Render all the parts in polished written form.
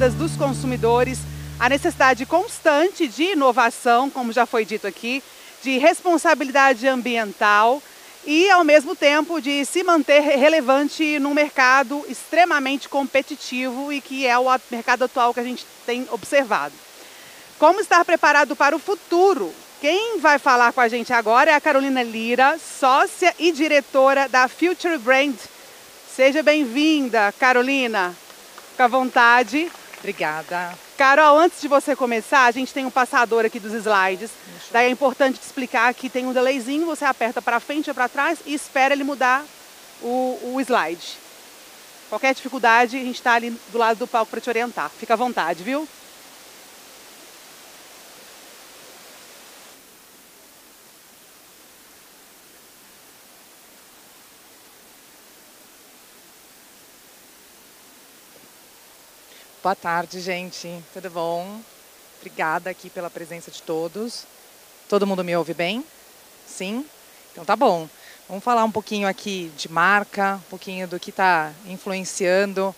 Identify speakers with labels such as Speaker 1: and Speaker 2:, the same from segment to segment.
Speaker 1: demandas dos consumidores, a necessidade constante de inovação, como já foi dito aqui, de responsabilidade ambiental e, ao mesmo tempo, de se manter relevante num mercado extremamente competitivo e que é o mercado atual que a gente tem observado. Como estar preparado para o futuro? Quem vai falar com a gente agora é a Carolina Lira, sócia e diretora da Future Brand. Seja bem-vinda, Carolina. Fica à vontade.
Speaker 2: Obrigada.
Speaker 1: Carol, antes de você começar, a gente tem um passador aqui dos slides. Daí é importante te explicar que tem um delayzinho, você aperta para frente ou para trás e espera ele mudar o slide. Qualquer dificuldade, a gente está ali do lado do palco para te orientar. Fica à vontade, viu?
Speaker 2: Boa tarde, gente. Tudo bom? Obrigada aqui pela presença de todos. Todo mundo me ouve bem? Sim? Então tá bom. Vamos falar um pouquinho aqui de marca, um pouquinho do que está influenciando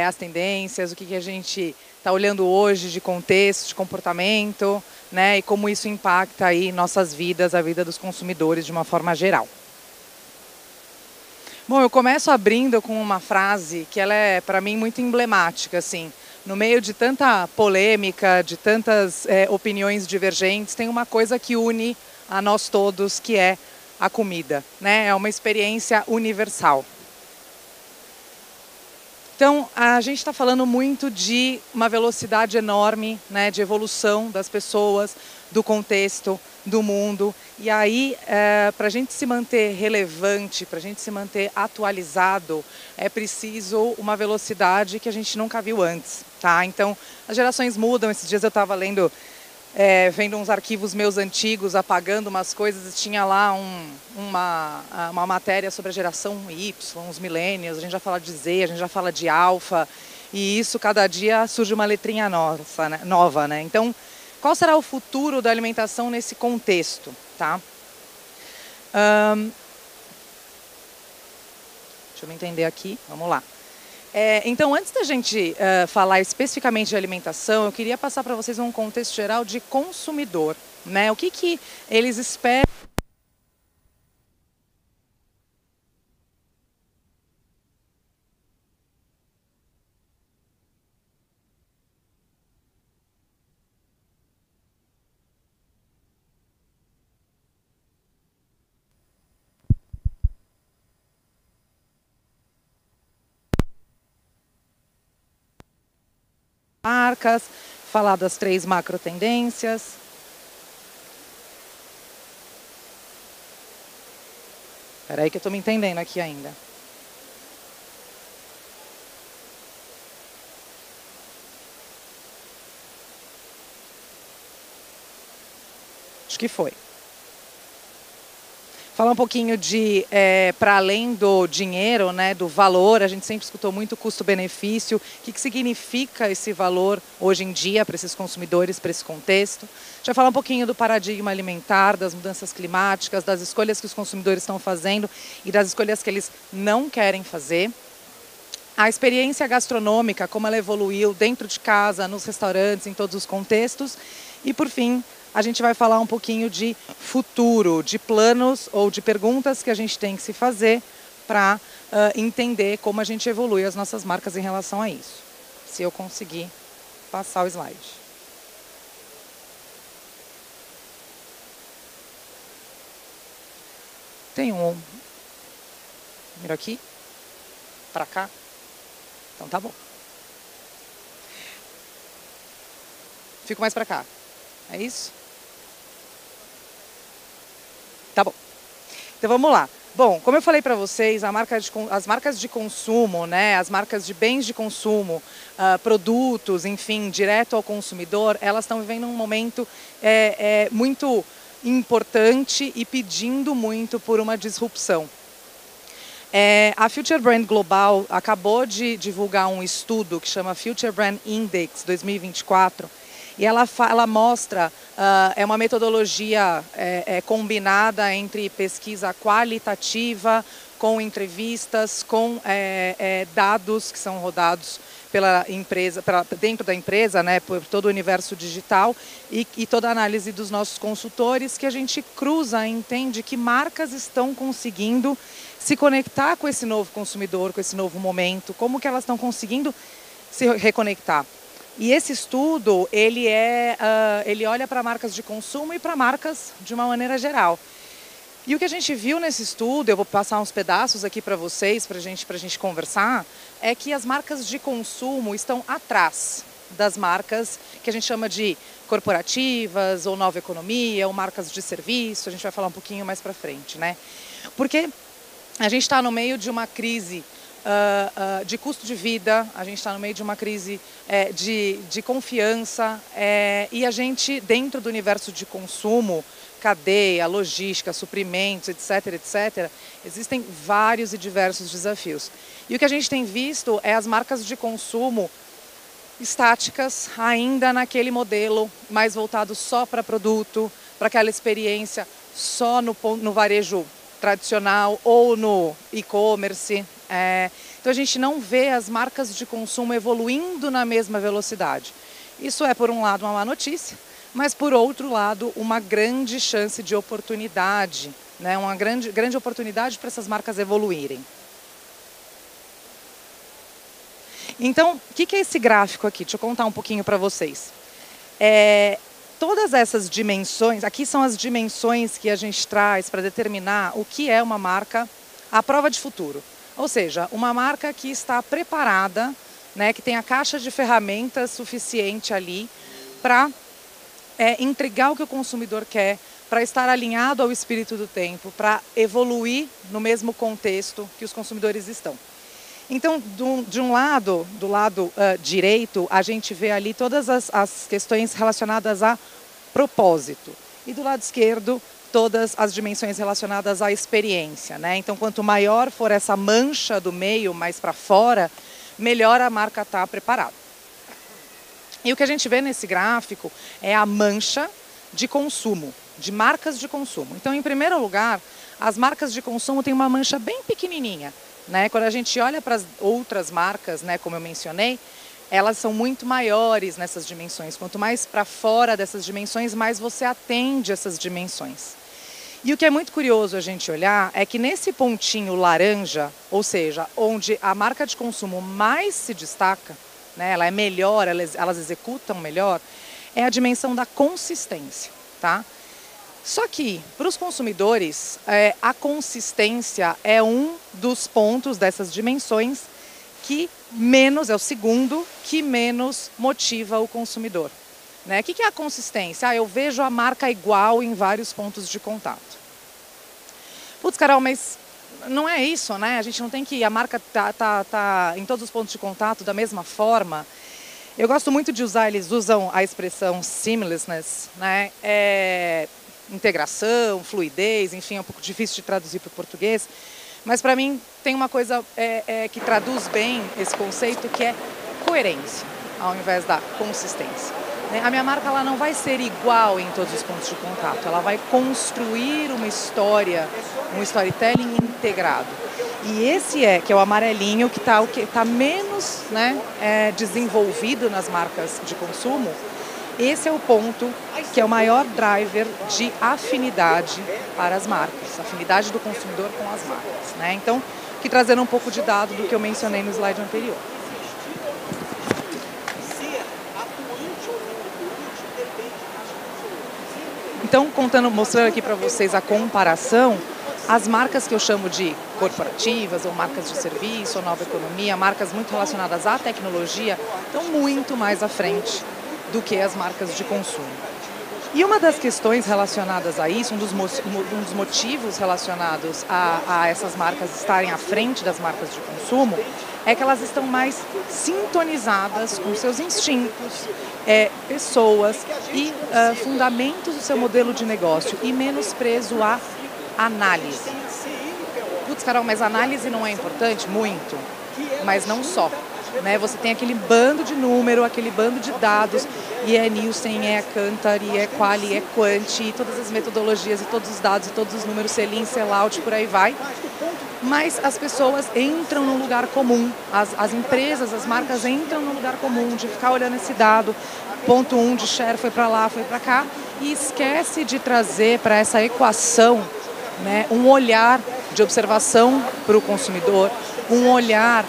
Speaker 2: as tendências, o que a gente está olhando hoje de contexto, de comportamento, né? E como isso impacta aí nossas vidas, a vida dos consumidores de uma forma geral. Bom, eu começo abrindo com uma frase que ela é, para mim, muito emblemática, assim. No meio de tanta polêmica, de tantas opiniões divergentes, tem uma coisa que une a nós todos, que é a comida, né? É uma experiência universal. Então, a gente está falando muito de uma velocidade enorme, né, de evolução das pessoas, do contexto, do mundo. E aí, para a gente se manter relevante, para a gente se manter atualizado, é preciso uma velocidade que a gente nunca viu antes, tá? Então, as gerações mudam. Esses dias eu estava vendo uns arquivos meus antigos, apagando umas coisas, e tinha lá uma matéria sobre a geração Y, os millennials, a gente já fala de Z, a gente já fala de alfa, e isso, cada dia, surge uma letrinha nova, né? Então, qual será o futuro da alimentação nesse contexto, tá? Deixa eu me entender aqui, vamos lá. Então, antes da gente falar especificamente de alimentação, eu queria passar para vocês um contexto geral de consumidor, né? O que eles esperam. Marcas, falar das 3 macro tendências. Espera aí que eu estou me entendendo aqui ainda. Acho que foi. Falar um pouquinho de, para além do dinheiro, né, do valor, a gente sempre escutou muito custo-benefício, o que significa esse valor hoje em dia para esses consumidores, para esse contexto. A gente vai falar um pouquinho do paradigma alimentar, das mudanças climáticas, das escolhas que os consumidores estão fazendo e das escolhas que eles não querem fazer. A experiência gastronômica, como ela evoluiu dentro de casa, nos restaurantes, em todos os contextos. E, por fim, a gente vai falar um pouquinho de futuro, de planos ou de perguntas que a gente tem que se fazer para entender como a gente evolui as nossas marcas em relação a isso. Se eu conseguir passar o slide. Tem um número aqui, para cá. Então tá bom. Fico mais para cá. É isso? Tá bom. Então vamos lá. Bom, como eu falei para vocês, as marcas de consumo, né, as marcas de bens de consumo, produtos, enfim, direto ao consumidor, elas estão vivendo um momento muito importante e pedindo muito por uma disrupção. A Future Brand Global acabou de divulgar um estudo que chama Future Brand Index 2024, e ela mostra, é uma metodologia combinada entre pesquisa qualitativa, com entrevistas, com dados que são rodados pela empresa, dentro da empresa, né, por todo o universo digital e toda a análise dos nossos consultores, que a gente cruza e entende que marcas estão conseguindo se conectar com esse novo consumidor, com esse novo momento, como que elas estão conseguindo se reconectar. E esse estudo, ele olha para marcas de consumo e para marcas de uma maneira geral. E o que a gente viu nesse estudo, eu vou passar uns pedaços aqui para vocês, para a gente conversar, é que as marcas de consumo estão atrás das marcas que a gente chama de corporativas, ou nova economia, ou marcas de serviço, a gente vai falar um pouquinho mais para frente, né? Porque a gente está no meio de uma crise de custo de vida, a gente está no meio de uma crise de confiança e a gente, dentro do universo de consumo, cadeia, logística, suprimentos, etc., etc., existem vários e diversos desafios. E o que a gente tem visto é as marcas de consumo estáticas, ainda naquele modelo mais voltado só para produto, para aquela experiência só no varejo tradicional ou no e-commerce. Então a gente não vê as marcas de consumo evoluindo na mesma velocidade. Isso é, por um lado, uma má notícia, mas, por outro lado, uma grande chance de oportunidade, né? Uma grande oportunidade para essas marcas evoluírem. Então, o que é esse gráfico aqui? Deixa eu contar um pouquinho para vocês. Todas essas dimensões, aqui são as dimensões que a gente traz para determinar o que é uma marca à prova de futuro. Ou seja, uma marca que está preparada, né, que tem a caixa de ferramentas suficiente ali para entregar o que o consumidor quer, para estar alinhado ao espírito do tempo, para evoluir no mesmo contexto que os consumidores estão. Então, do lado direito, a gente vê ali todas as questões relacionadas a propósito. E do lado esquerdo, todas as dimensões relacionadas à experiência, né? Então, quanto maior for essa mancha do meio, mais para fora, melhor a marca está preparada. E o que a gente vê nesse gráfico é a mancha de consumo, de marcas de consumo. Então, em primeiro lugar, as marcas de consumo têm uma mancha bem pequenininha, né? Quando a gente olha para as outras marcas, né, como eu mencionei, elas são muito maiores nessas dimensões. Quanto mais para fora dessas dimensões, mais você atende essas dimensões. E o que é muito curioso a gente olhar é que nesse pontinho laranja, ou seja, onde a marca de consumo mais se destaca, né, ela é melhor, elas executam melhor, é a dimensão da consistência, tá? Só que, para os consumidores, a consistência é um dos pontos dessas dimensões que menos, é o segundo, que menos motiva o consumidor. Né? O que é a consistência? Eu vejo a marca igual em vários pontos de contato. Putz, Carol, mas não é isso, né? A gente não tem que... A marca tá em todos os pontos de contato da mesma forma. Eu gosto muito de usar, eles usam a expressão seamlessness, né? Integração, fluidez, enfim, é um pouco difícil de traduzir para o português. Mas para mim tem uma coisa que traduz bem esse conceito, que é coerência, ao invés da consistência. A minha marca ela não vai ser igual em todos os pontos de contato, ela vai construir uma história, um storytelling integrado. E esse que é o amarelinho, que está menos, né, desenvolvido nas marcas de consumo. Esse é o ponto que é o maior driver de afinidade para as marcas, afinidade do consumidor com as marcas, né? Então, aqui trazendo um pouco de dado do que eu mencionei no slide anterior. Então, mostrando aqui para vocês a comparação, as marcas que eu chamo de corporativas, ou marcas de serviço, ou nova economia, marcas muito relacionadas à tecnologia, estão muito mais à frente do que as marcas de consumo. E uma das questões relacionadas a isso, um dos motivos relacionados a essas marcas estarem à frente das marcas de consumo, é que elas estão mais sintonizadas com seus instintos, pessoas e fundamentos do seu modelo de negócio e menos preso à análise. Putz, Carol, mas a análise não é importante? Muito, mas não só. Né? Você tem aquele bando de número, aquele bando de dados, e é Nielsen, é Kantar, e é Quali, é Quant, e todas as metodologias, e todos os dados, e todos os números, sell-in, sell-out, por aí vai. mas as pessoas entram no lugar comum, as empresas, as marcas entram no lugar comum de ficar olhando esse dado, ponto 1 de share foi para lá, foi para cá, e esquece de trazer para essa equação, né, um olhar de observação para o consumidor, um olhar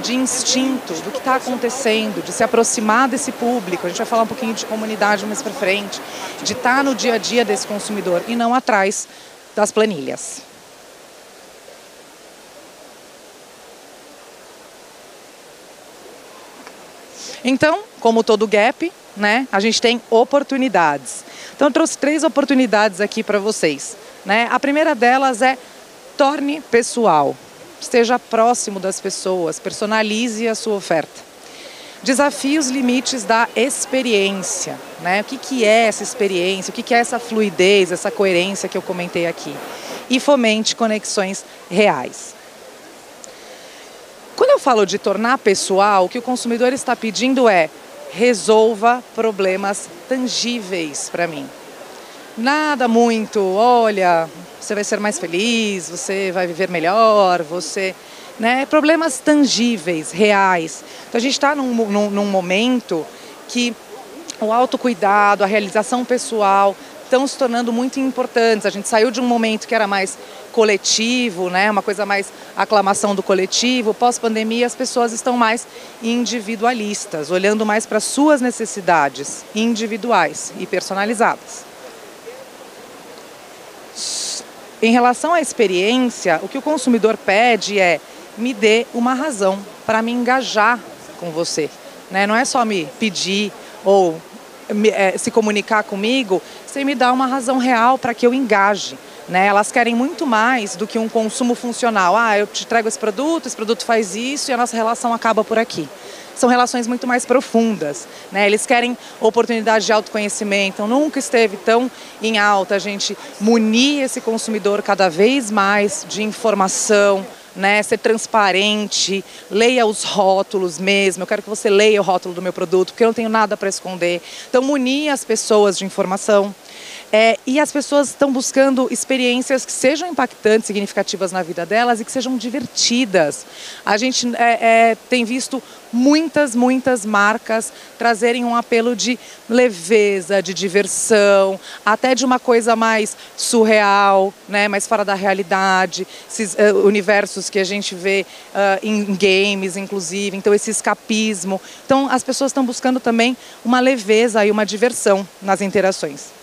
Speaker 2: de instinto do que está acontecendo, de se aproximar desse público. A gente vai falar um pouquinho de comunidade mais para frente, de estar no dia a dia desse consumidor e não atrás das planilhas. Então, como todo gap, né, a gente tem oportunidades. Então, eu trouxe 3 oportunidades aqui para vocês, né? A primeira delas é torne pessoal. Esteja próximo das pessoas, personalize a sua oferta. Desafie os limites da experiência, né? O que é essa experiência, o que é essa fluidez, essa coerência que eu comentei aqui. E fomente conexões reais. Quando eu falo de tornar pessoal, o que o consumidor está pedindo é: resolva problemas tangíveis para mim. Nada muito, olha, você vai ser mais feliz, você vai viver melhor, você... né? Problemas tangíveis, reais. Então a gente está num momento que o autocuidado, a realização pessoal estão se tornando muito importantes. A gente saiu de um momento que era mais coletivo, né? Uma coisa mais aclamação do coletivo. Pós-pandemia, as pessoas estão mais individualistas, olhando mais para suas necessidades individuais e personalizadas. Em relação à experiência, o que o consumidor pede é: me dê uma razão para me engajar com você, né? Não é só me pedir ou se comunicar comigo, sem me dar uma razão real para que eu engaje, né? Elas querem muito mais do que um consumo funcional. Ah, eu te entrego esse produto faz isso e a nossa relação acaba por aqui. São relações muito mais profundas, né? Eles querem oportunidade de autoconhecimento. Nunca esteve tão em alta a gente munir esse consumidor cada vez mais de informação, né? Ser transparente, leia os rótulos mesmo. Eu quero que você leia o rótulo do meu produto, porque eu não tenho nada para esconder. Então, munir as pessoas de informação. E as pessoas estão buscando experiências que sejam impactantes, significativas na vida delas e que sejam divertidas. A gente tem visto muitas marcas trazerem um apelo de leveza, de diversão, até de uma coisa mais surreal, né, mais fora da realidade, esses universos que a gente vê em games, inclusive, então esse escapismo. Então as pessoas estão buscando também uma leveza e uma diversão nas interações.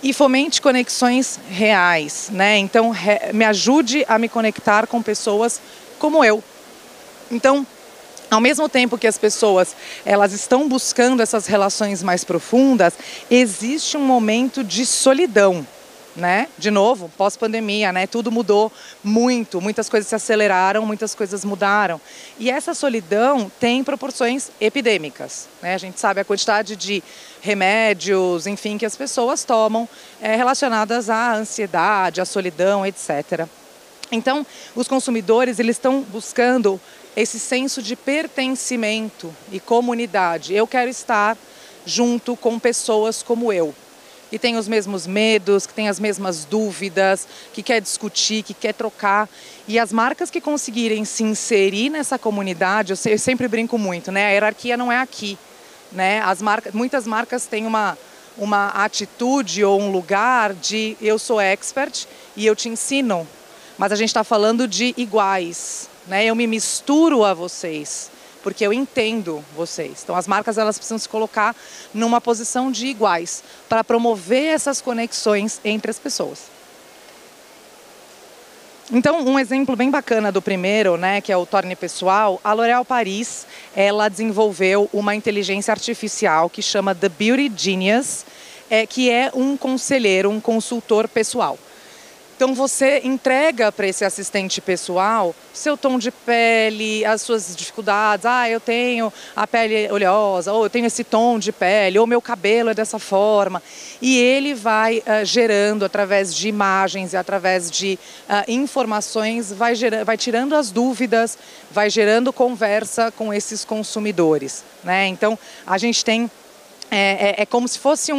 Speaker 2: E fomente conexões reais, né? Então, me ajude a me conectar com pessoas como eu. Então, ao mesmo tempo que as pessoas elas estão buscando essas relações mais profundas, existe um momento de solidão, né? De novo, pós-pandemia, né? Tudo mudou muito, muitas coisas se aceleraram, muitas coisas mudaram. E essa solidão tem proporções epidêmicas, né? A gente sabe a quantidade de remédios, enfim, que as pessoas tomam relacionadas à ansiedade, à solidão, etc. Então, os consumidores eles estão buscando esse senso de pertencimento e comunidade. Eu quero estar junto com pessoas como eu, que tem os mesmos medos, que tem as mesmas dúvidas, que quer discutir, que quer trocar. E as marcas que conseguirem se inserir nessa comunidade, eu sempre brinco muito, né? A hierarquia não é aqui, né? Muitas marcas têm uma atitude ou um lugar de eu sou expert e eu te ensino, mas a gente está falando de iguais, né? Eu me misturo a vocês, porque eu entendo vocês. Então as marcas elas precisam se colocar numa posição de iguais para promover essas conexões entre as pessoas. Então um exemplo bem bacana do primeiro, né, que é o Torne Pessoal, a L'Oréal Paris, ela desenvolveu uma inteligência artificial que chama The Beauty Genius, que é um conselheiro, um consultor pessoal. Então você entrega para esse assistente pessoal seu tom de pele, as suas dificuldades. Ah, eu tenho a pele oleosa, ou eu tenho esse tom de pele, ou meu cabelo é dessa forma. E ele vai gerando, através de imagens e através de informações, vai tirando as dúvidas, vai gerando conversa com esses consumidores, né? Então a gente tem, é como se fosse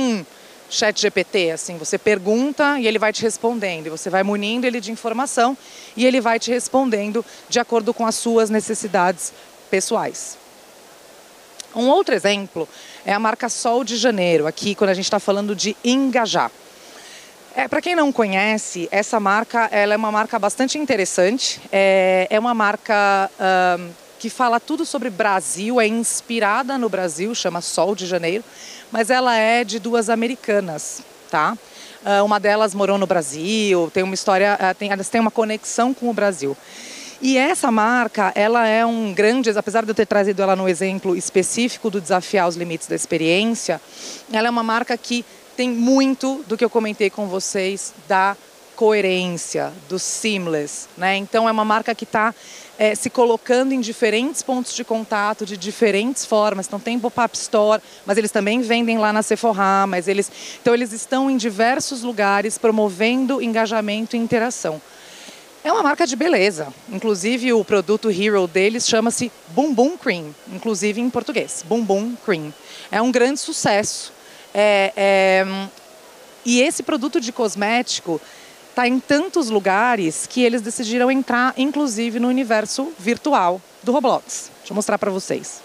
Speaker 2: ChatGPT, assim, você pergunta e ele vai te respondendo, e você vai munindo ele de informação e ele vai te respondendo de acordo com as suas necessidades pessoais. Um outro exemplo é a marca Sol de Janeiro, aqui quando a gente está falando de engajar. Para quem não conhece, essa marca ela é uma marca bastante interessante, é uma marca que fala tudo sobre Brasil, é inspirada no Brasil, chama Sol de Janeiro, mas ela é de duas americanas, tá? Uma delas morou no Brasil, tem uma história, elas têm uma conexão com o Brasil. E essa marca, ela é um grande, apesar de eu ter trazido ela no exemplo específico do desafiar os limites da experiência, ela é uma marca que tem muito do que eu comentei com vocês da coerência, do seamless, né? Então é uma marca que está se colocando em diferentes pontos de contato, de diferentes formas. Então tem pop-up store, mas eles também vendem lá na Sephora, então eles estão em diversos lugares promovendo engajamento e interação. É uma marca de beleza, inclusive o produto hero deles chama-se Bum Bum Cream, inclusive em português, Bum Bum Cream. É um grande sucesso. E esse produto de cosmético está em tantos lugares que eles decidiram entrar, inclusive, no universo virtual do Roblox. Deixa eu mostrar para vocês.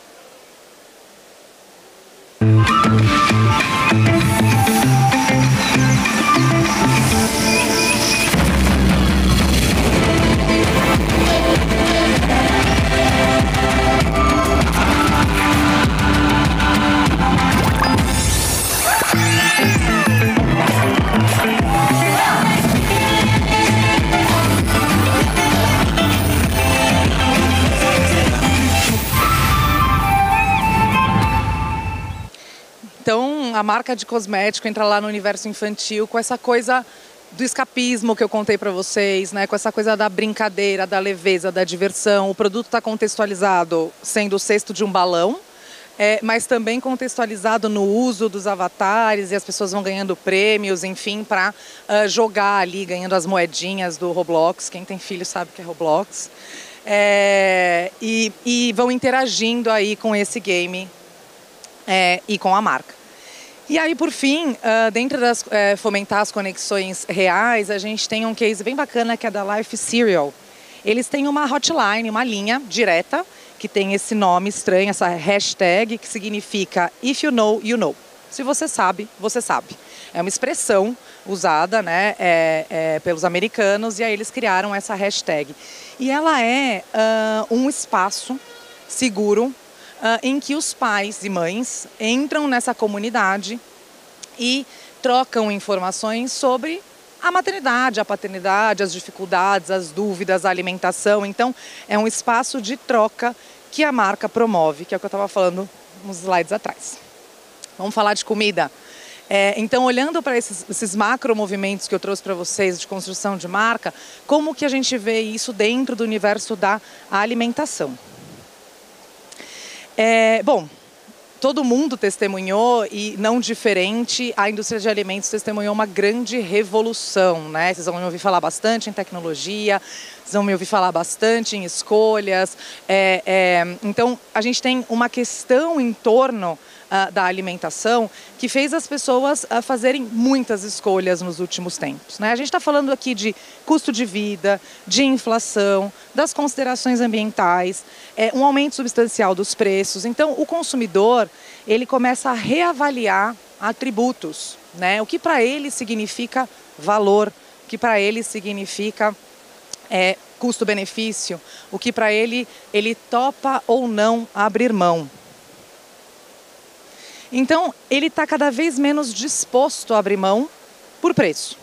Speaker 2: Então, a marca de cosmético entra lá no universo infantil com essa coisa do escapismo que eu contei para vocês, né? Com essa coisa da brincadeira, da leveza, da diversão. O produto está contextualizado sendo o cesto de um balão, mas também contextualizado no uso dos avatares e as pessoas vão ganhando prêmios, enfim, para jogar ali, ganhando as moedinhas do Roblox. Quem tem filho sabe que é Roblox. E vão interagindo aí com esse game e com a marca. E aí, por fim, dentro das fomentar as conexões reais, a gente tem um case bem bacana que é da Life Cereal. Eles têm uma hotline, uma linha direta, que tem esse nome estranho, essa hashtag, que significa If you know, you know. Se você sabe, você sabe. É uma expressão usada, né, pelos americanos, e aí eles criaram essa hashtag. E ela é um espaço seguro em que os pais e mães entram nessa comunidade e trocam informações sobre a maternidade, a paternidade, as dificuldades, as dúvidas, a alimentação. Então, é um espaço de troca que a marca promove, que é o que eu estava falando uns slides atrás. Vamos falar de comida? Então, olhando para esses macro movimentos que eu trouxe para vocês de construção de marca, como que a gente vê isso dentro do universo da alimentação? Bom, todo mundo testemunhou, e não diferente, a indústria de alimentos testemunhou uma grande revolução, né? Vocês vão me ouvir falar bastante em tecnologia, vocês vão me ouvir falar bastante em escolhas. Então, a gente tem uma questão em torno da alimentação que fez as pessoas fazerem muitas escolhas nos últimos tempos, né? A gente está falando aqui de custo de vida, de inflação, das considerações ambientais, um aumento substancial dos preços. Então, o consumidor ele começa a reavaliar atributos, né? O que para ele significa valor, o que para ele significa custo-benefício, o que para ele topa ou não abrir mão. Então, ele está cada vez menos disposto a abrir mão por preço,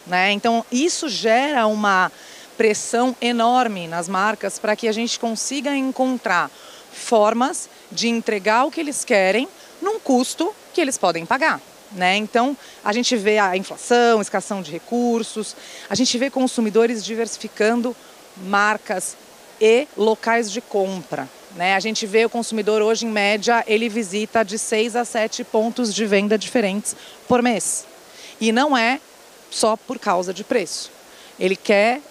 Speaker 2: né? Então, isso gera uma pressão enorme nas marcas para que a gente consiga encontrar formas de entregar o que eles querem num custo que eles podem pagar, né? Então, a gente vê a inflação, escassez de recursos, a gente vê consumidores diversificando marcas e locais de compra, né? A gente vê o consumidor hoje, em média, ele visita de 6 a 7 pontos de venda diferentes por mês. E não é só por causa de preço. Ele quer,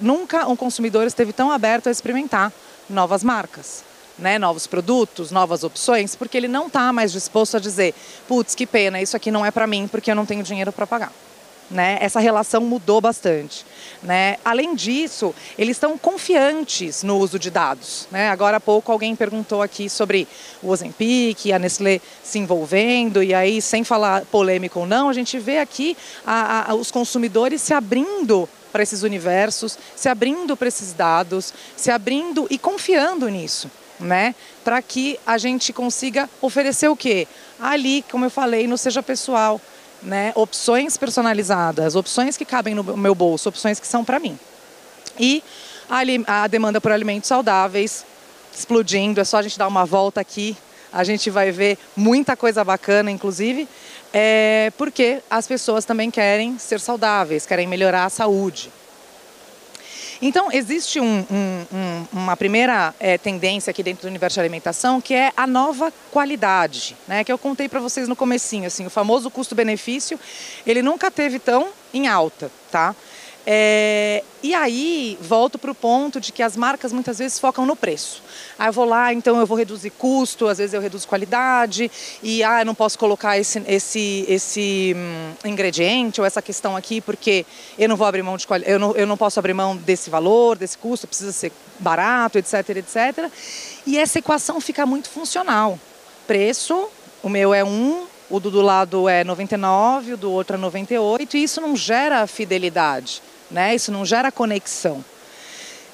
Speaker 2: nunca um consumidor esteve tão aberto a experimentar novas marcas, né, novos produtos, novas opções, porque ele não está mais disposto a dizer, putz, que pena, isso aqui não é para mim porque eu não tenho dinheiro para pagar. Né? Essa relação mudou bastante. Né? Além disso, eles estão confiantes no uso de dados. Né? Agora há pouco alguém perguntou aqui sobre o Ozempic, a Nestlé se envolvendo, e aí, sem falar polêmico ou não, a gente vê aqui os consumidores se abrindo para esses universos, se abrindo para esses dados, se abrindo e confiando nisso. Né? Para que a gente consiga oferecer o quê? Ali, como eu falei, no Seja Pessoal. Né, opções personalizadas, opções que cabem no meu bolso, opções que são para mim. E a demanda por alimentos saudáveis explodindo, é só a gente dar uma volta aqui, a gente vai ver muita coisa bacana, inclusive, porque as pessoas também querem ser saudáveis, querem melhorar a saúde. Então, existe uma primeira tendência aqui dentro do universo de alimentação, que é a nova qualidade, né? Que eu contei para vocês no comecinho, assim, o famoso custo-benefício, ele nunca teve tão em alta, tá? E aí, volto para o ponto de que as marcas muitas vezes focam no preço. Aí eu vou lá, então eu vou reduzir custo, às vezes eu reduzo qualidade, e eu não posso colocar esse ingrediente ou essa questão aqui, porque eu não vou abrir mão de eu não posso abrir mão desse valor, desse custo, precisa ser barato, etc, etc. E essa equação fica muito funcional. Preço, o meu é 1, o do lado é 99, o do outro é 98, e isso não gera fidelidade, né? Isso não gera conexão.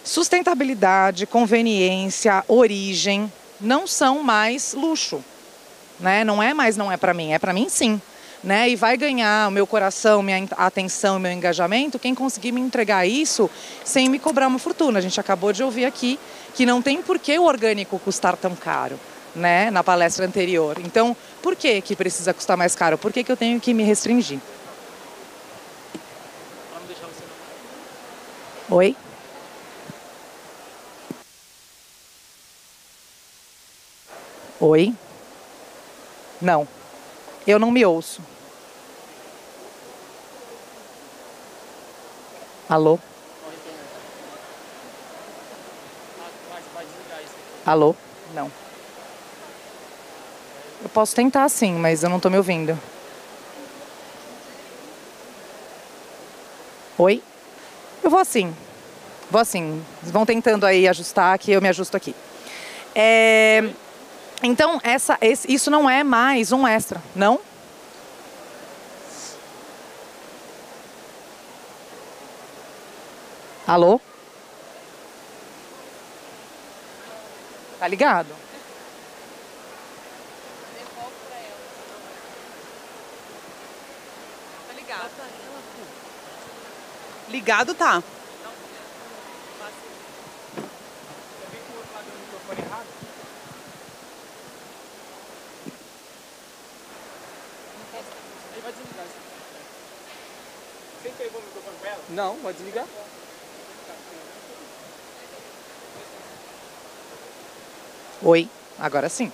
Speaker 2: Sustentabilidade, conveniência, origem não são mais luxo, né? Não é mais não é para mim sim, né? E vai ganhar o meu coração, minha atenção, meu engajamento quem conseguir me entregar isso sem me cobrar uma fortuna. A gente acabou de ouvir aqui que não tem por que o orgânico custar tão caro, né? Na palestra anterior. Então, por que precisa custar mais caro? Por que eu tenho que me restringir? Oi? Oi? Não. Eu não me ouço. Alô? Alô? Não. Eu posso tentar sim, mas eu não estou me ouvindo. Oi? Eu vou assim. Vou assim. Vão tentando aí ajustar que eu me ajusto aqui. Então, isso não é mais um extra, não? Alô? Tá ligado?
Speaker 1: Ligado tá.
Speaker 3: Vai desligar isso. Você pegou o microfone com ela? Não, pode desligar.
Speaker 2: Oi, agora sim.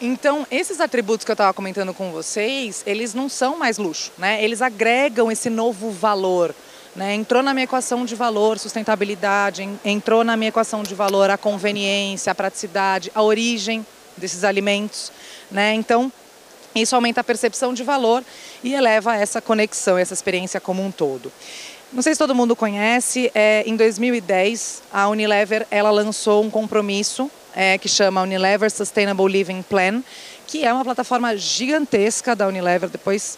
Speaker 2: Então, esses atributos que eu estava comentando com vocês, eles não são mais luxo, né? Eles agregam esse novo valor, né? Entrou na minha equação de valor sustentabilidade, entrou na minha equação de valor a conveniência, a praticidade, a origem desses alimentos, né? Então, isso aumenta a percepção de valor e eleva essa conexão, essa experiência como um todo. Não sei se todo mundo conhece, em 2010 a Unilever ela lançou um compromisso que chama Unilever Sustainable Living Plan, que é uma plataforma gigantesca da Unilever, depois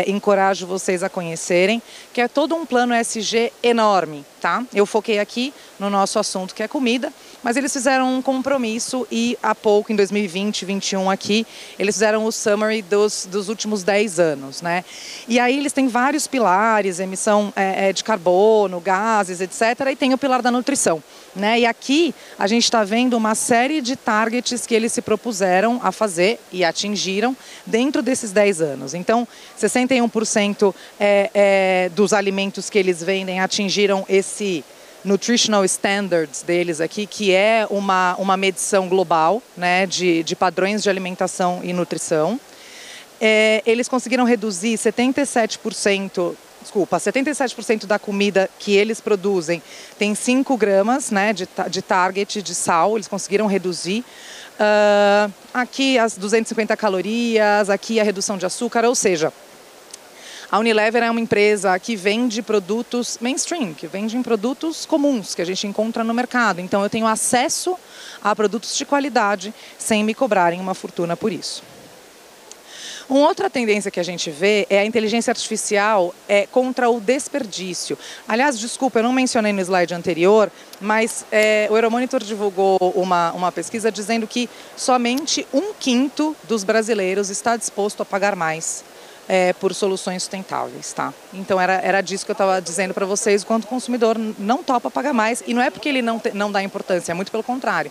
Speaker 2: encorajo vocês a conhecerem, que é todo um plano ESG enorme, tá? Eu foquei aqui no nosso assunto que é comida, mas eles fizeram um compromisso e há pouco, em 2020, 2021 aqui, eles fizeram o summary dos últimos 10 anos, né? E aí eles têm vários pilares, emissão de carbono, gases, etc. E tem o pilar da nutrição, né? E aqui a gente está vendo uma série de targets que eles se propuseram a fazer e atingiram dentro desses 10 anos. Então, 61% dos alimentos que eles vendem atingiram esse Nutritional Standards deles aqui, que é uma medição global, né, de padrões de alimentação e nutrição. Eles conseguiram reduzir 77% desculpa, 77% da comida que eles produzem tem 5 gramas, né, de target de sal, eles conseguiram reduzir. Aqui as 250 calorias, aqui a redução de açúcar, ou seja, a Unilever é uma empresa que vende produtos mainstream, que vende produtos comuns que a gente encontra no mercado. Então eu tenho acesso a produtos de qualidade sem me cobrarem uma fortuna por isso. Uma outra tendência que a gente vê é a inteligência artificial contra o desperdício. Aliás, desculpa, eu não mencionei no slide anterior, mas o Euromonitor divulgou uma pesquisa dizendo que somente 1/5 dos brasileiros está disposto a pagar mais por soluções sustentáveis, tá? Então era disso que eu estava dizendo para vocês, quanto o consumidor não topa pagar mais, e não é porque ele não dá importância, é muito pelo contrário,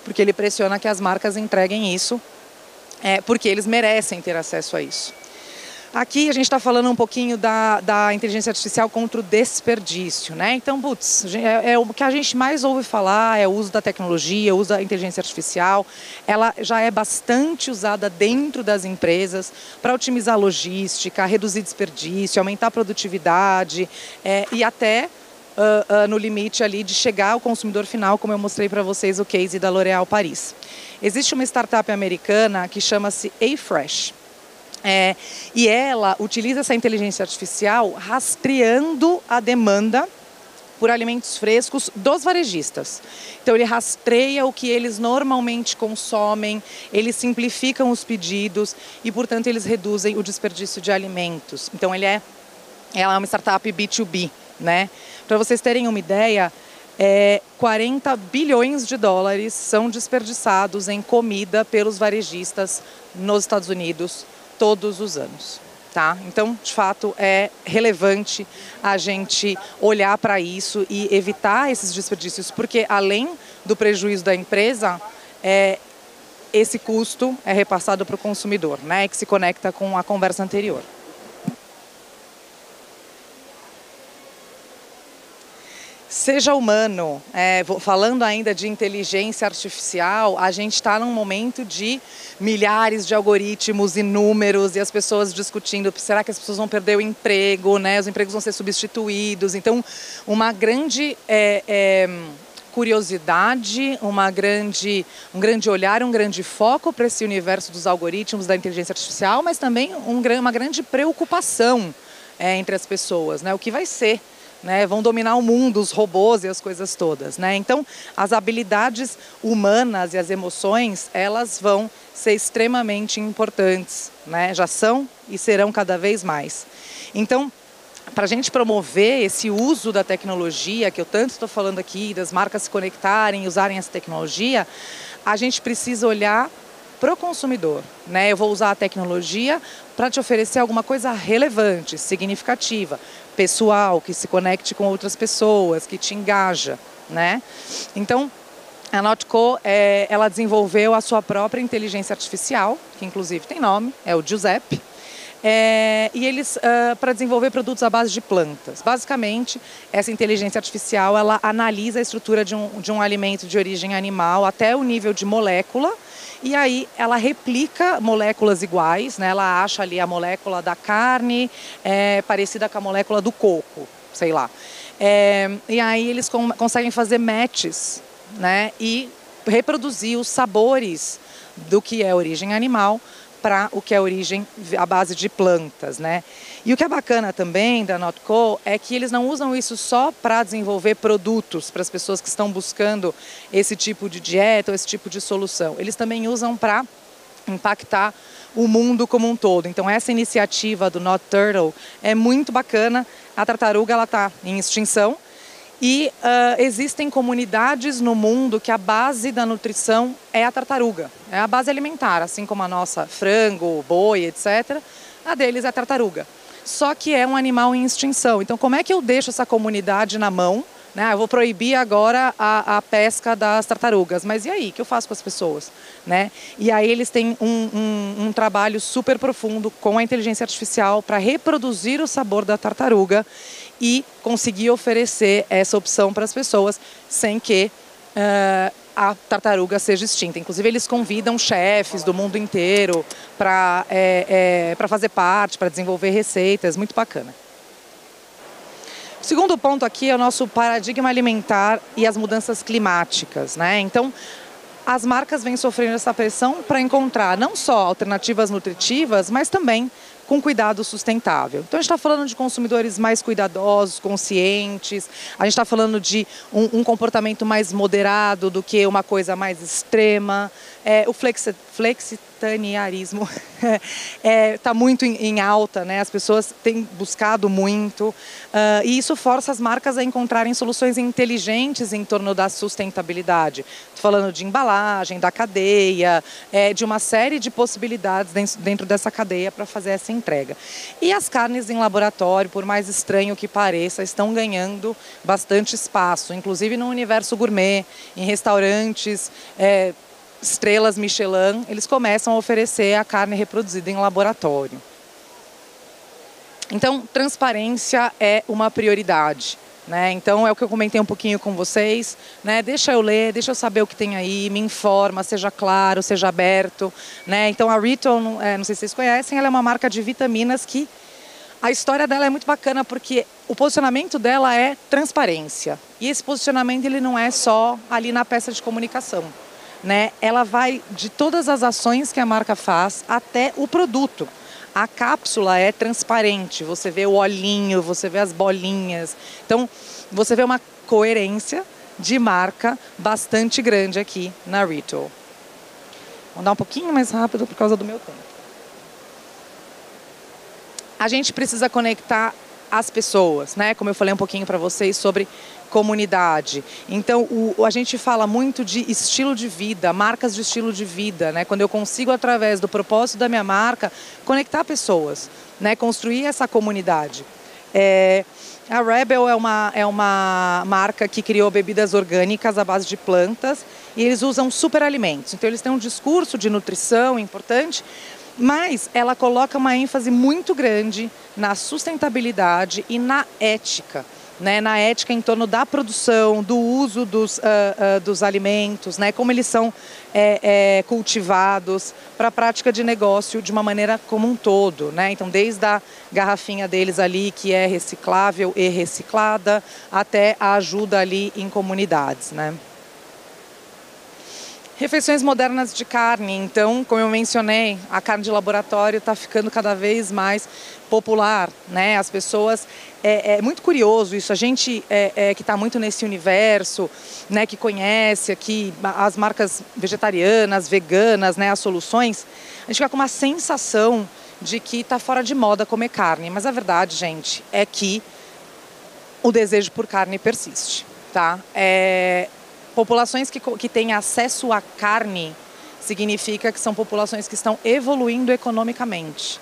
Speaker 2: porque ele pressiona que as marcas entreguem isso, porque eles merecem ter acesso a isso. Aqui a gente está falando um pouquinho da inteligência artificial contra o desperdício, né? Então, o que a gente mais ouve falar é o uso da tecnologia, o uso da inteligência artificial. Ela já é bastante usada dentro das empresas para otimizar a logística, reduzir desperdício, aumentar a produtividade e até no limite ali de chegar ao consumidor final, como eu mostrei para vocês o case da L'Oréal Paris. Existe uma startup americana que chama-se A-Fresh. E ela utiliza essa inteligência artificial rastreando a demanda por alimentos frescos dos varejistas. Então ele rastreia o que eles normalmente consomem, eles simplificam os pedidos e, portanto, eles reduzem o desperdício de alimentos. Então ela é uma startup B2B, né? Para vocês terem uma ideia, 40 bilhões de dólares são desperdiçados em comida pelos varejistas nos Estados Unidos todos os anos, tá? Então, de fato, é relevante a gente olhar para isso e evitar esses desperdícios, porque além do prejuízo da empresa, esse custo é repassado para o consumidor, né? Que se conecta com a conversa anterior. Seja humano, falando ainda de inteligência artificial, a gente está num momento de milhares de algoritmos e números e as pessoas discutindo, será que as pessoas vão perder o emprego, né? Os empregos vão ser substituídos. Então, uma grande curiosidade, um grande olhar, um grande foco para esse universo dos algoritmos da inteligência artificial, mas também uma grande preocupação entre as pessoas, né? O que vai ser? Né, vão dominar o mundo, os robôs e as coisas todas, né? Então, as habilidades humanas e as emoções, elas vão ser extremamente importantes, né? Já são e serão cada vez mais. Então, para a gente promover esse uso da tecnologia, que eu tanto estou falando aqui, das marcas se conectarem, usarem essa tecnologia, a gente precisa olhar para o consumidor, né? Eu vou usar a tecnologia para te oferecer alguma coisa relevante, significativa, pessoal, que se conecte com outras pessoas, que te engaja, né? Então, a Notco, ela desenvolveu a sua própria inteligência artificial, que inclusive tem nome, é o Giuseppe, e eles, para desenvolver produtos à base de plantas. Basicamente, essa inteligência artificial, ela analisa a estrutura de um alimento de origem animal até o nível de molécula, e aí ela replica moléculas iguais, né? Ela acha ali a molécula da carne parecida com a molécula do coco, sei lá. E aí eles conseguem fazer matches, né? E reproduzir os sabores do que é origem animal para o que é origem à base de plantas, né? E o que é bacana também da Notco é que eles não usam isso só para desenvolver produtos para as pessoas que estão buscando esse tipo de dieta ou esse tipo de solução. Eles também usam para impactar o mundo como um todo. Então essa iniciativa do Not Turtle é muito bacana. A tartaruga ela está em extinção e existem comunidades no mundo que a base da nutrição é a tartaruga. É a base alimentar, assim como a nossa frango, boi, etc. A deles é a tartaruga. Só que é um animal em extinção. Então, como é que eu deixo essa comunidade na mão? Né? Eu vou proibir agora a pesca das tartarugas. Mas e aí? O que eu faço com as pessoas? Né? E aí eles têm um trabalho super profundo com a inteligência artificial para reproduzir o sabor da tartaruga e conseguir oferecer essa opção para as pessoas sem que a tartaruga seja extinta. Inclusive, eles convidam chefes do mundo inteiro para fazer parte, para desenvolver receitas. Muito bacana. O segundo ponto aqui é o nosso paradigma alimentar e as mudanças climáticas, né? Então, as marcas vêm sofrendo essa pressão para encontrar não só alternativas nutritivas, mas também com cuidado sustentável. Então, a gente está falando de consumidores mais cuidadosos, conscientes, a gente está falando de um comportamento mais moderado do que uma coisa mais extrema. O flexitarianismo está muito em alta, né? As pessoas têm buscado muito e isso força as marcas a encontrarem soluções inteligentes em torno da sustentabilidade. Estou falando de embalagem, da cadeia, de uma série de possibilidades dentro dessa cadeia para fazer essa entrega. E as carnes em laboratório, por mais estranho que pareça, estão ganhando bastante espaço, inclusive no universo gourmet, em restaurantes, estrelas Michelin, eles começam a oferecer a carne reproduzida em laboratório. Então, transparência é uma prioridade, né? Então, é o que eu comentei um pouquinho com vocês, né? Deixa eu ler, deixa eu saber o que tem aí, me informa, seja claro, seja aberto, né? Então, a Ritual, não sei se vocês conhecem, ela é uma marca de vitaminas que a história dela é muito bacana porque o posicionamento dela é transparência. E esse posicionamento ele não é só ali na peça de comunicação, né? Ela vai de todas as ações que a marca faz até o produto. A cápsula é transparente, você vê o olhinho, você vê as bolinhas. Então, você vê uma coerência de marca bastante grande aqui na Ritual. Vou andar um pouquinho mais rápido por causa do meu tempo. A gente precisa conectar as pessoas, né? Como eu falei um pouquinho para vocês sobre comunidade. Então, a gente fala muito de estilo de vida, marcas de estilo de vida, né? Quando eu consigo, através do propósito da minha marca, conectar pessoas, né? Construir essa comunidade. A Rebel é uma marca que criou bebidas orgânicas à base de plantas e eles usam superalimentos. Então, eles têm um discurso de nutrição importante, mas ela coloca uma ênfase muito grande na sustentabilidade e na ética, né? Na ética em torno da produção, do uso dos alimentos, né? Como eles são cultivados para a prática de negócio de uma maneira como um todo, né? Então, desde a garrafinha deles ali, que é reciclável e reciclada, até a ajuda ali em comunidades, né? Refeições modernas de carne. Então, como eu mencionei, a carne de laboratório está ficando cada vez mais popular, né? As pessoas... É muito curioso isso. A gente que está muito nesse universo, né, que conhece aqui as marcas vegetarianas, veganas, né, as soluções, a gente fica com uma sensação de que está fora de moda comer carne. Mas a verdade, gente, é que o desejo por carne persiste, tá? Populações que têm acesso à carne significa que são populações que estão evoluindo economicamente,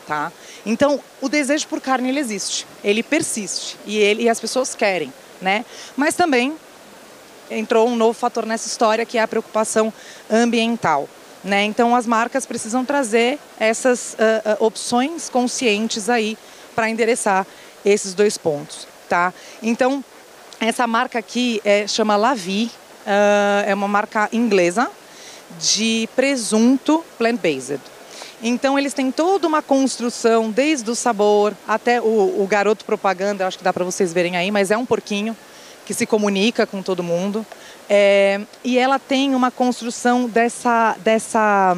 Speaker 2: tá? Então, o desejo por carne ele existe, ele persiste e as pessoas querem, né? Mas também entrou um novo fator nessa história que é a preocupação ambiental, né? Então, as marcas precisam trazer essas opções conscientes aí para endereçar esses dois pontos, tá? Então, essa marca aqui chama La Vie, é uma marca inglesa de presunto plant-based. Então, eles têm toda uma construção, desde o sabor até o garoto propaganda, acho que dá para vocês verem aí, mas é um porquinho que se comunica com todo mundo. E ela tem uma construção dessa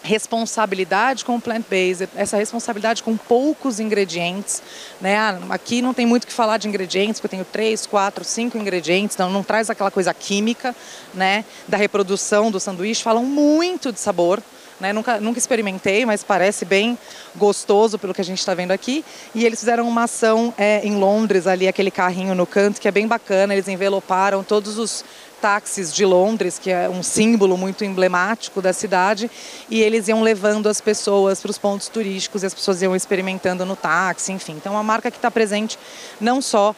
Speaker 2: responsabilidade com o plant-based, essa responsabilidade com poucos ingredientes, né? Aqui não tem muito o que falar de ingredientes, porque eu tenho 3, 4, 5 ingredientes, então não traz aquela coisa química, né, da reprodução do sanduíche. Falam muito de sabor, né? Nunca experimentei, mas parece bem gostoso pelo que a gente está vendo aqui. E eles fizeram uma ação em Londres, ali aquele carrinho no canto, que é bem bacana. Eles enveloparam todos os táxis de Londres, que é um símbolo muito emblemático da cidade, e eles iam levando as pessoas para os pontos turísticos e as pessoas iam experimentando no táxi, enfim. Então, é uma marca que está presente não só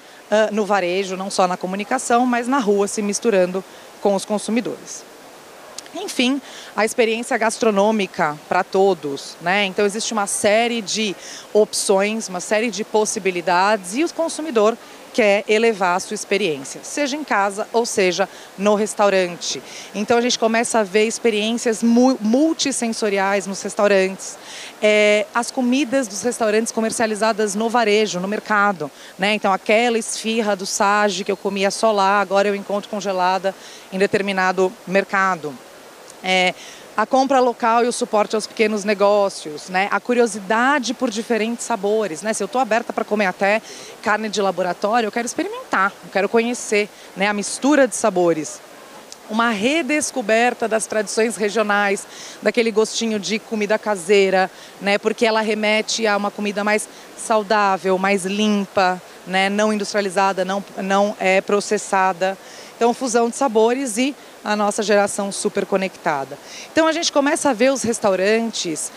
Speaker 2: no varejo, não só na comunicação, mas na rua, se misturando com os consumidores. Enfim, a experiência gastronômica para todos, né? Então, existe uma série de opções, uma série de possibilidades e o consumidor, quer elevar a sua experiência, seja em casa ou seja no restaurante. Então a gente começa a ver experiências multissensoriais nos restaurantes, as comidas dos restaurantes comercializadas no varejo, no mercado, né? Então aquela esfirra do Sage que eu comia só lá, agora eu encontro congelada em determinado mercado. A compra local e o suporte aos pequenos negócios, né? A curiosidade por diferentes sabores, né? Se eu estou aberta para comer até carne de laboratório, eu quero experimentar, eu quero conhecer, né, a mistura de sabores. Uma redescoberta das tradições regionais, daquele gostinho de comida caseira, né? Porque ela remete a uma comida mais saudável, mais limpa, né? Não industrializada, não processada. Então, fusão de sabores e a nossa geração super conectada. Então a gente começa a ver os restaurantes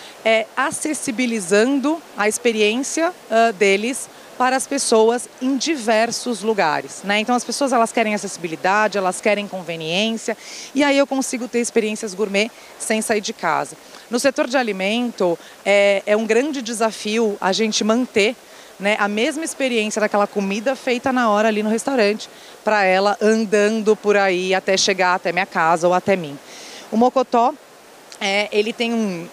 Speaker 2: acessibilizando a experiência deles para as pessoas em diversos lugares, né? Então as pessoas elas querem acessibilidade, elas querem conveniência e aí eu consigo ter experiências gourmet sem sair de casa. No setor de alimento é um grande desafio a gente manter, né, a mesma experiência daquela comida feita na hora ali no restaurante, para ela andando por aí até chegar até minha casa ou até mim. O mocotó, ele tem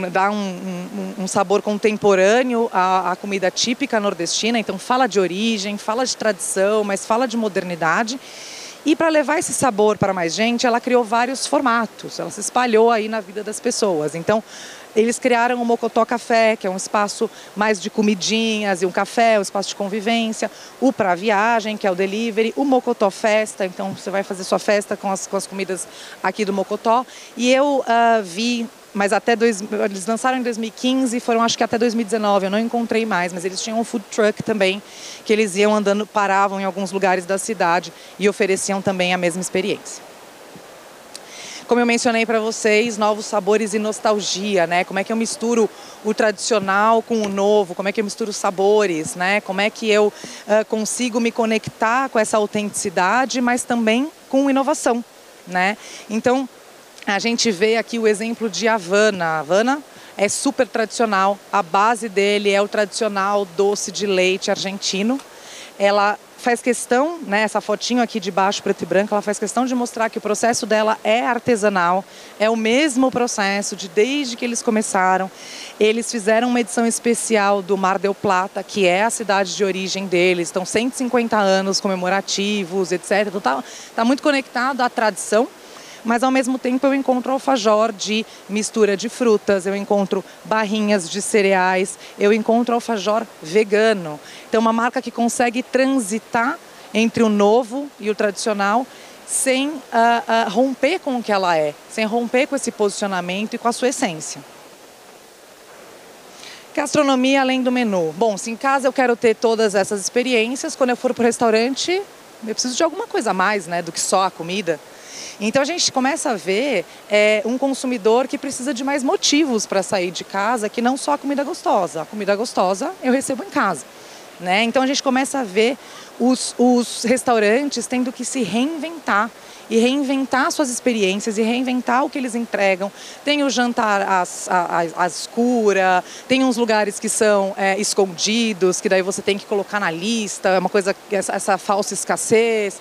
Speaker 2: dá um sabor contemporâneo à comida típica nordestina, então fala de origem, fala de tradição, mas fala de modernidade. E para levar esse sabor para mais gente, ela criou vários formatos, ela se espalhou aí na vida das pessoas. Então, eles criaram o Mocotó Café, que é um espaço mais de comidinhas e um café, um espaço de convivência. O Pra Viagem, que é o delivery. O Mocotó Festa, então você vai fazer sua festa com as comidas aqui do Mocotó. E eu vi, mas eles lançaram em 2015, foram acho que até 2019, eu não encontrei mais, mas eles tinham um food truck também, que eles iam andando, paravam em alguns lugares da cidade e ofereciam também a mesma experiência. Como eu mencionei para vocês, novos sabores e nostalgia, né? Como é que eu misturo o tradicional com o novo, como é que eu misturo os sabores, né? Como é que eu consigo me conectar com essa autenticidade, mas também com inovação, né? Então, a gente vê aqui o exemplo de Havana. A Havana é super tradicional, a base dele é o tradicional doce de leite argentino. Ela faz questão, né, essa fotinho aqui de baixo, preto e branco, ela faz questão de mostrar que o processo dela é artesanal, é o mesmo processo desde que eles começaram. Eles fizeram uma edição especial do Mar del Plata, que é a cidade de origem deles, estão 150 anos comemorativos, etc. Então tá muito conectado à tradição. Mas ao mesmo tempo eu encontro alfajor de mistura de frutas, eu encontro barrinhas de cereais, eu encontro alfajor vegano. Então uma marca que consegue transitar entre o novo e o tradicional sem romper com o que ela é, sem romper com esse posicionamento e com a sua essência. Gastronomia além do menu. Bom, se em casa eu quero ter todas essas experiências, quando eu for para o restaurante, eu preciso de alguma coisa a mais, né, do que só a comida. Então a gente começa a ver um consumidor que precisa de mais motivos para sair de casa, que não só a comida gostosa. A comida gostosa eu recebo em casa, né? Então a gente começa a ver os restaurantes tendo que se reinventar e reinventar suas experiências e reinventar o que eles entregam. Tem o jantar à escura, tem uns lugares que são escondidos, que daí você tem que colocar na lista, é uma coisa, essa falsa escassez.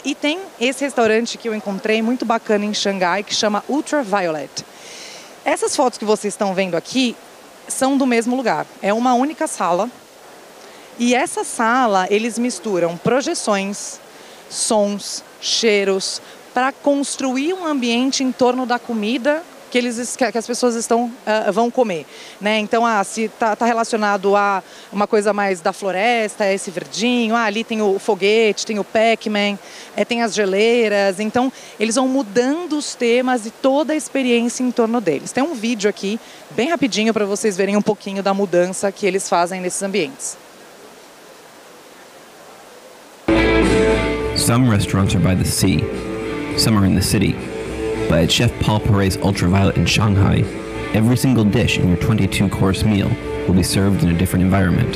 Speaker 2: E tem esse restaurante que eu encontrei muito bacana em Xangai, que chama Ultraviolet. Essas fotos que vocês estão vendo aqui são do mesmo lugar. É uma única sala. E essa sala, eles misturam projeções, sons, cheiros, para construir um ambiente em torno da comida que as pessoas vão comer, né? Então, se tá relacionado a uma coisa mais da floresta, esse verdinho, ali tem o foguete, tem o Pac-Man, tem as geleiras. Então, eles vão mudando os temas e toda a experiência em torno deles. Tem um vídeo aqui, bem rapidinho, para vocês verem um pouquinho da mudança que eles fazem nesses ambientes.
Speaker 4: Some restaurants are by the sea, some are in the city. But at Chef Paul Paret's Ultraviolet in Shanghai, every single dish in your 22-course meal will be served in a different environment.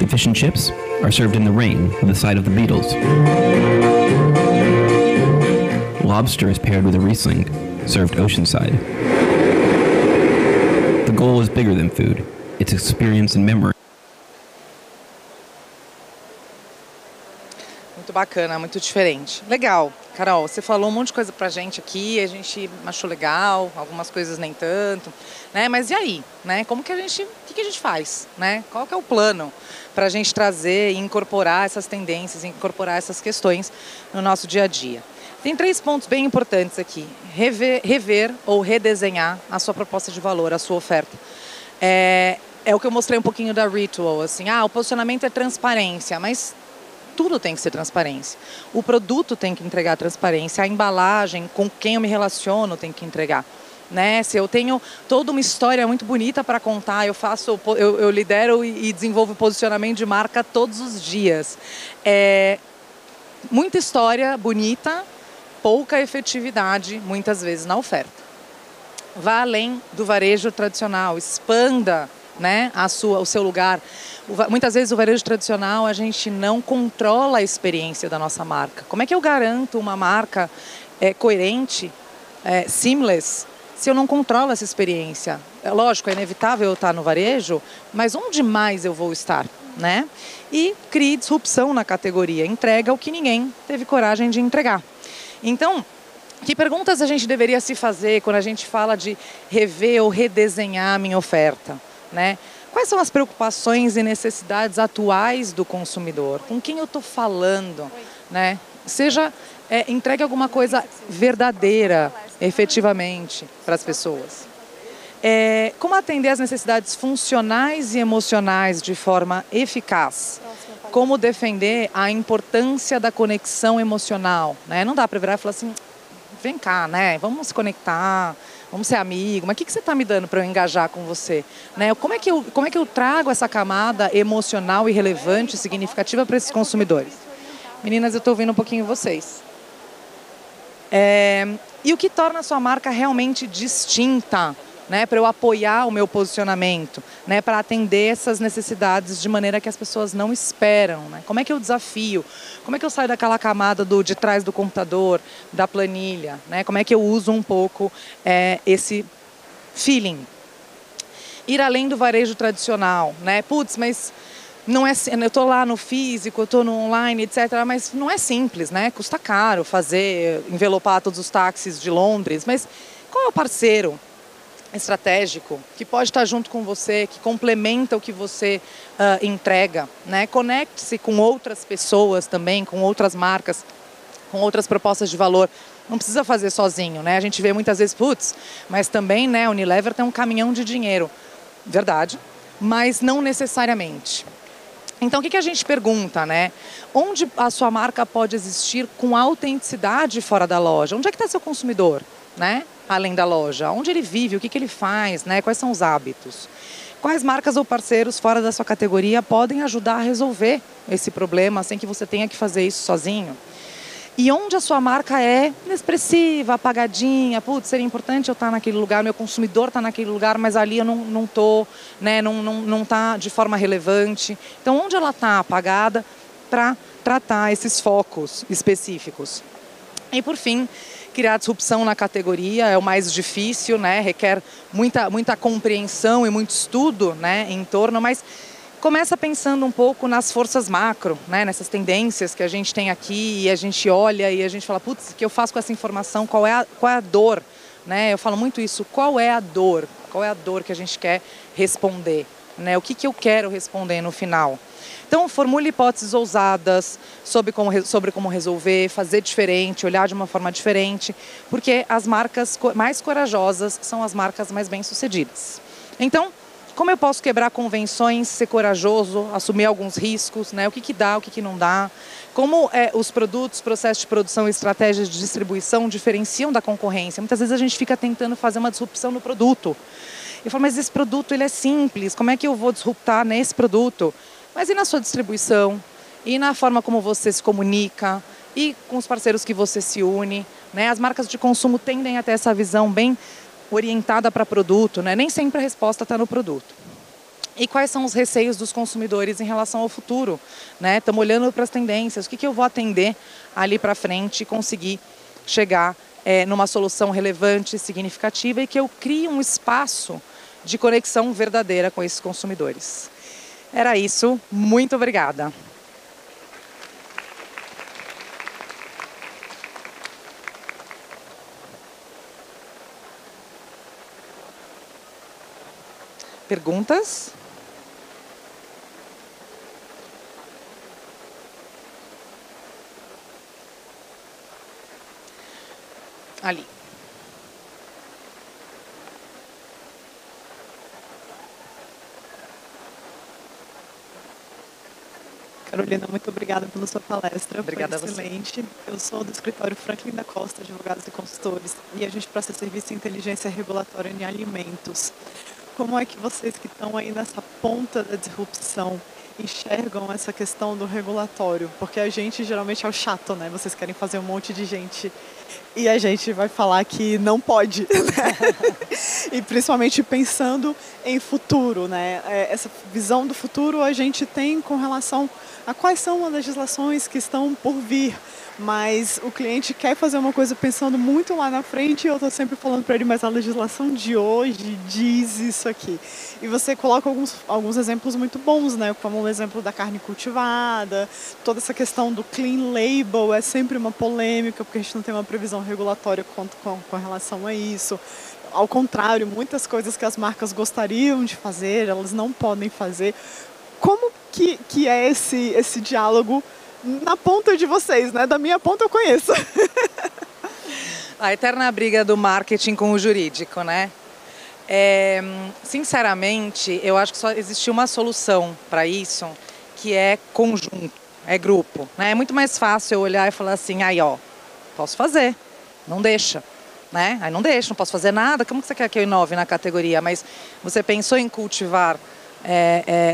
Speaker 4: The fish and chips are served in the rain with the side of the Beatles. Lobster is paired with a Riesling, served oceanside. The goal is bigger than food. It's experience and memory.
Speaker 2: Muito bacana, muito diferente. Legal. Carol, você falou um monte de coisa pra gente aqui, a gente achou legal, algumas coisas nem tanto, né? Mas e aí, né? O que a gente faz, né? Qual que é o plano para a gente trazer e incorporar essas tendências, incorporar essas questões no nosso dia a dia? Tem 3 pontos bem importantes aqui. Rever ou redesenhar a sua proposta de valor, a sua oferta. É o que eu mostrei um pouquinho da Ritual, assim, o posicionamento é transparência, mas tudo tem que ser transparência. O produto tem que entregar transparência, a embalagem, com quem eu me relaciono tem que entregar. Né? Se eu tenho toda uma história muito bonita para contar, eu lidero e desenvolvo posicionamento de marca todos os dias. Muita história bonita, pouca efetividade, muitas vezes, na oferta. Vá além do varejo tradicional, expanda, né, o seu lugar. Muitas vezes o varejo tradicional a gente não controla a experiência da nossa marca. Como é que eu garanto uma marca coerente, seamless, se eu não controlo essa experiência? É lógico, é inevitável eu estar no varejo, mas onde mais eu vou estar, né? E crie disrupção na categoria, entrega o que ninguém teve coragem de entregar. Então, que perguntas a gente deveria se fazer quando a gente fala de rever ou redesenhar a minha oferta, né? Quais são as preocupações e necessidades atuais do consumidor? Com quem eu estou falando, né? Seja entregue alguma coisa verdadeira, efetivamente, para as pessoas. Como atender às necessidades funcionais e emocionais de forma eficaz? Como defender a importância da conexão emocional, né? Não dá para virar e falar assim, vem cá, né? Vamos se conectar, vamos ser amigo, mas o que você está me dando para eu engajar com você? Né? Como é que eu trago essa camada emocional e relevante, significativa para esses consumidores? Meninas, eu estou ouvindo um pouquinho vocês. E o que torna a sua marca realmente distinta, né, para eu apoiar o meu posicionamento, né, para atender essas necessidades de maneira que as pessoas não esperam, né? Como é que eu desafio? Como é que eu saio daquela camada de trás do computador, da planilha, né? Como é que eu uso um pouco esse feeling? Ir além do varejo tradicional, né? Putz, mas não é, eu estou lá no físico, eu estou no online, etc., mas não é simples, né? Custa caro envelopar todos os táxis de Londres, mas qual é o parceiro estratégico que pode estar junto com você, que complementa o que você entrega, né? Conecte-se com outras pessoas também, com outras marcas, com outras propostas de valor. Não precisa fazer sozinho, né? A gente vê muitas vezes, putz, mas também, né, a Unilever tem um caminhão de dinheiro. Verdade, mas não necessariamente. Então, o que a gente pergunta, né? Onde a sua marca pode existir com autenticidade fora da loja? Onde é que está seu consumidor, né? Além da loja, onde ele vive, o que ele faz, né? Quais são os hábitos? Quais marcas ou parceiros fora da sua categoria podem ajudar a resolver esse problema sem que você tenha que fazer isso sozinho? E onde a sua marca é inexpressiva, apagadinha, putz, seria importante eu estar naquele lugar, meu consumidor está naquele lugar, mas ali eu não estou, né? Não está de forma relevante. Então, onde ela está apagada para tratar esses focos específicos? E, por fim, criar disrupção na categoria é o mais difícil, né? Requer muita compreensão e muito estudo, né, em torno, mas começa pensando um pouco nas forças macro, né, nessas tendências que a gente tem aqui e a gente olha e a gente fala, putz, o que eu faço com essa informação? Qual é a dor? Né? Eu falo muito isso, qual é a dor? Qual é a dor que a gente quer responder? Né? O que eu quero responder no final? Então, formule hipóteses ousadas sobre como resolver, fazer diferente, olhar de uma forma diferente, porque as marcas mais corajosas são as marcas mais bem-sucedidas. Então, como eu posso quebrar convenções, ser corajoso, assumir alguns riscos, né? O que dá, o que não dá, como os produtos, processos de produção e estratégias de distribuição diferenciam da concorrência. Muitas vezes a gente fica tentando fazer uma disrupção no produto. Eu falo, mas esse produto ele é simples, como é que eu vou disruptar nesse produto? Mas e na sua distribuição? E na forma como você se comunica? E com os parceiros que você se une? Né? As marcas de consumo tendem a ter essa visão bem orientada para produto, né? Nem sempre a resposta está no produto. E quais são os receios dos consumidores em relação ao futuro? Né? Estamos olhando para as tendências, o que eu vou atender ali para frente e conseguir chegar numa solução relevante, significativa e que eu crie um espaço de conexão verdadeira com esses consumidores. Era isso. Muito obrigada. Perguntas? Ali.
Speaker 5: Carolina, muito obrigada pela sua palestra.
Speaker 2: Obrigada
Speaker 5: Foi
Speaker 2: a você.
Speaker 5: excelente. Eu sou do escritório Franklin da Costa, advogados e consultores, e a gente presta serviço em inteligência regulatória em alimentos. Como é que vocês que estão aí nessa ponta da disrupção enxergam essa questão do regulatório? Porque a gente geralmente é o chato, né? Vocês querem fazer um monte de gente e a gente vai falar que não pode, né? E principalmente pensando em futuro, né? Essa visão do futuro a gente tem com relação a quais são as legislações que estão por vir, mas o cliente quer fazer uma coisa pensando muito lá na frente e eu estou sempre falando para ele, mas a legislação de hoje diz isso aqui. E você coloca alguns exemplos muito bons, né? Como o exemplo da carne cultivada, toda essa questão do clean label é sempre uma polêmica, porque a gente não tem uma previsão regulatória com relação a isso. Ao contrário, muitas coisas que as marcas gostariam de fazer, elas não podem fazer. Como que é esse diálogo na ponta de vocês, né? Da minha ponta eu conheço.
Speaker 2: A eterna briga do marketing com o jurídico, né? Sinceramente, eu acho que só existe uma solução para isso, que é conjunto, é grupo, né? É muito mais fácil eu olhar e falar assim, aí ó, posso fazer, não deixa, né? Aí não deixa, não posso fazer nada, como que você quer que eu inove na categoria? Mas você pensou em cultivar,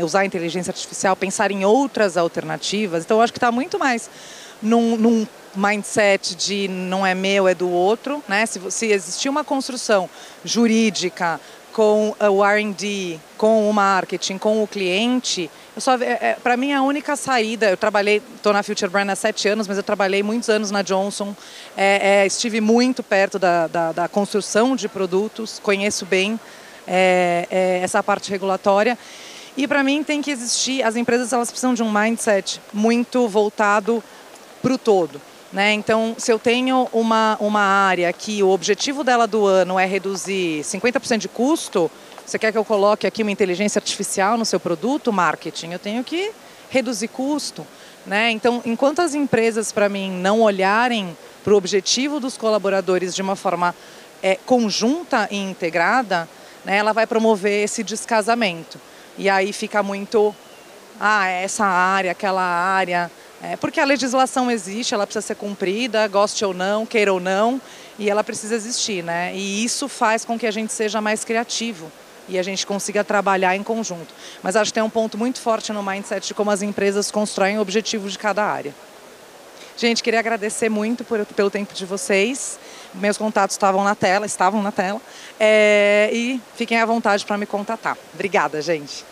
Speaker 2: usar a inteligência artificial, pensar em outras alternativas, então eu acho que está muito mais num mindset de não é meu, é do outro, né? Se existir uma construção jurídica com o R&D, com o marketing, com o cliente, para mim a única saída, eu estou na Future Brand há 7 anos, mas eu trabalhei muitos anos na Johnson, estive muito perto da construção de produtos, conheço bem essa parte regulatória. E para mim tem que existir, as empresas elas precisam de um mindset muito voltado para o todo, né? Então, se eu tenho uma área que o objetivo dela do ano é reduzir 50% de custo, você quer que eu coloque aqui uma inteligência artificial no seu produto, marketing? Eu tenho que reduzir custo, né? Então, enquanto as empresas, para mim, não olharem para o objetivo dos colaboradores de uma forma conjunta e integrada, né, ela vai promover esse descasamento. E aí fica muito, essa área, aquela área, porque a legislação existe, ela precisa ser cumprida, goste ou não, queira ou não, e ela precisa existir, né? E isso faz com que a gente seja mais criativo e a gente consiga trabalhar em conjunto. Mas acho que tem um ponto muito forte no mindset de como as empresas constroem o objetivo de cada área. Gente, queria agradecer muito pelo tempo de vocês. Meus contatos estavam na tela, e fiquem à vontade para me contatar. Obrigada, gente.